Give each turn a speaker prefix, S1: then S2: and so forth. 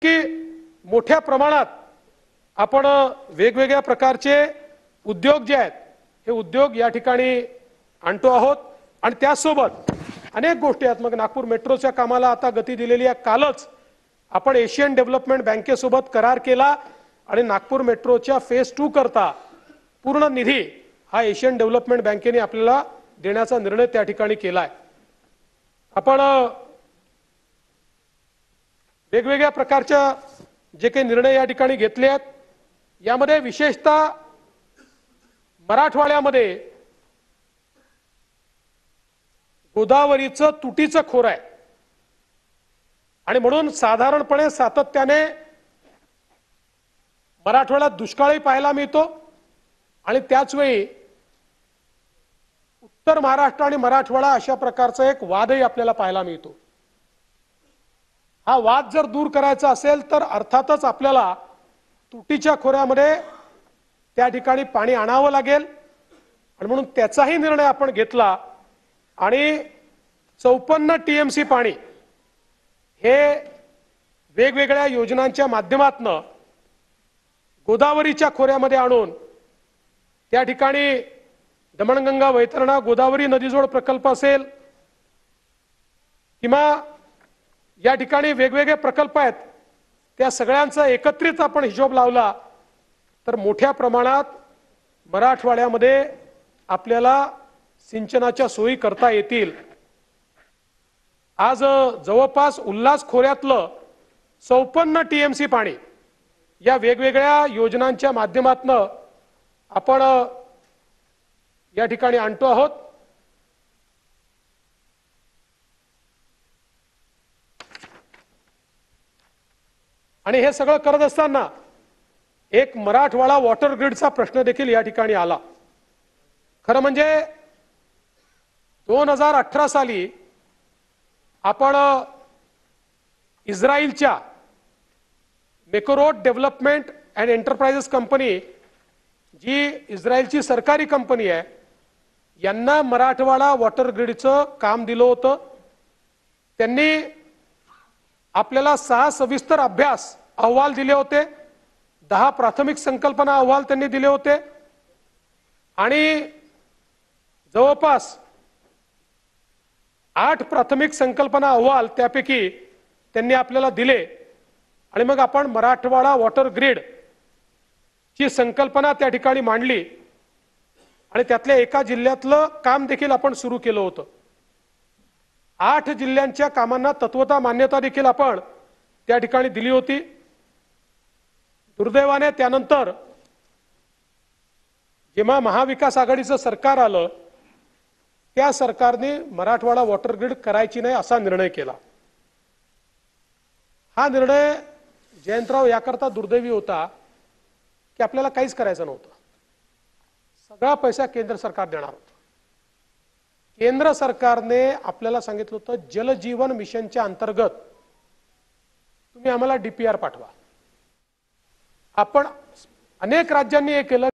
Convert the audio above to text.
S1: की मोठ्या प्रमाणात आपण वेगवेगळ्या प्रकारचे उद्योग जे आहेत हे उद्योग या ठिकाणी आणतो आहोत आणि त्यासोबत अनेक गोष्टी आहेत। मग नागपूर मेट्रोच्या कामाला आता गती दिलेली आहे। कालच आपण एशियन डेव्हलपमेंट बँकेसोबत करार केला आणि नागपूर मेट्रोच्या फेज 2 करता पूर्ण निधी हा एशियन डेव्हलपमेंट बँकेने आपल्याला देण्याचा निर्णय त्या ठिकाणी केला आहे। आपण वेगवेगळ्या प्रकारच्या जे काही निर्णय या ठिकाणी घेतले आहेत यामध्ये विशेषतः मराठवाड्यामध्ये गोदावरीचं तुटीचं खोर आहे आणि म्हणून साधारणपणे सातत्याने मराठवाड्यात दुष्काळही पाहायला मिळतो आणि त्याच वेळी उत्तर महाराष्ट्र आणि मराठवाडा अशा प्रकारचा एक वादही आपल्याला पाहायला मिळतो। हा वाद जर दूर करायचा असेल तर अर्थातच आपल्याला तुटीच्या खोऱ्यामध्ये त्या ठिकाणी पाणी आणावं लागेल आणि म्हणून त्याचाही निर्णय आपण घेतला आणि 54 टीएमसी पाणी हे वेगवेगळ्या योजनांच्या माध्यमातून गोदावरीच्या खोऱ्यामध्ये आणून त्या ठिकाणी दमणगंगा वैतरणा गोदावरी नदीजोड प्रकल्प असेल किंवा या ठिकाणी वेगवेगळे प्रकल्प आहेत त्या सगळ्यांचा एकत्रित आपण हिशोब लावला तर मोठ्या प्रमाणात मराठवाड्यामध्ये आपल्याला सिंचनाच्या सोयी करता येतील। आज जवळपास उल्हास खोऱ्यातलं 54 टीएमसी पाणी या वेगवेगळ्या योजनांच्या माध्यमातून आपण या ठिकाणी आणतो आहोत। आणि हे सगळं करत असताना एक मराठवाडा वॉटर ग्रिडचा प्रश्न देखील या ठिकाणी आला। खरं म्हणजे 2018 साली आपण इस्रायलच्या मेकोरोट डेव्हलपमेंट अँड एंटरप्राइजेस कंपनी जी इस्रायलची सरकारी कंपनी आहे यांना मराठवाडा वॉटर ग्रिडचं काम दिलं होतं। त्यांनी आपल्याला 6 सविस्तर अभ्यास अहवाल दिले होते, 10 प्राथमिक संकल्पना अहवाल त्यांनी दिले होते आणि जवळपास 8 प्राथमिक संकल्पना अहवाल त्यापैकी त्यांनी आपल्याला दिले आणि मग आपण मराठवाडा वॉटर ग्रिड ची संकल्पना त्या ठिकाणी मांडली आणि त्यातल्या एका जिल्ह्यातलं काम देखील आपण सुरू केलं होतं। 8 जिल्ह्यांच्या कामांना तत्वता मान्यता देखील आपण त्या ठिकाणी दिली होती। दुर्दैवाने त्यानंतर जेव्हा महाविकास आघाडीचं सरकार आलं त्या सरकारने मराठवाडा वॉटर ग्रिड करायची नाही असा निर्णय केला। हा निर्णय जयंतराव याकरता दुर्दैवी होता की आपल्याला काहीच करायचं नव्हतं, सगळा पैसा केंद्र सरकार देणार होतं। केंद्र सरकारने आपल्याला सांगितलं होतं जलजीवन मिशनच्या अंतर्गत तुम्ही आम्हाला डीपीआर पाठवा। आपण अनेक राज्यांनी हे केलं।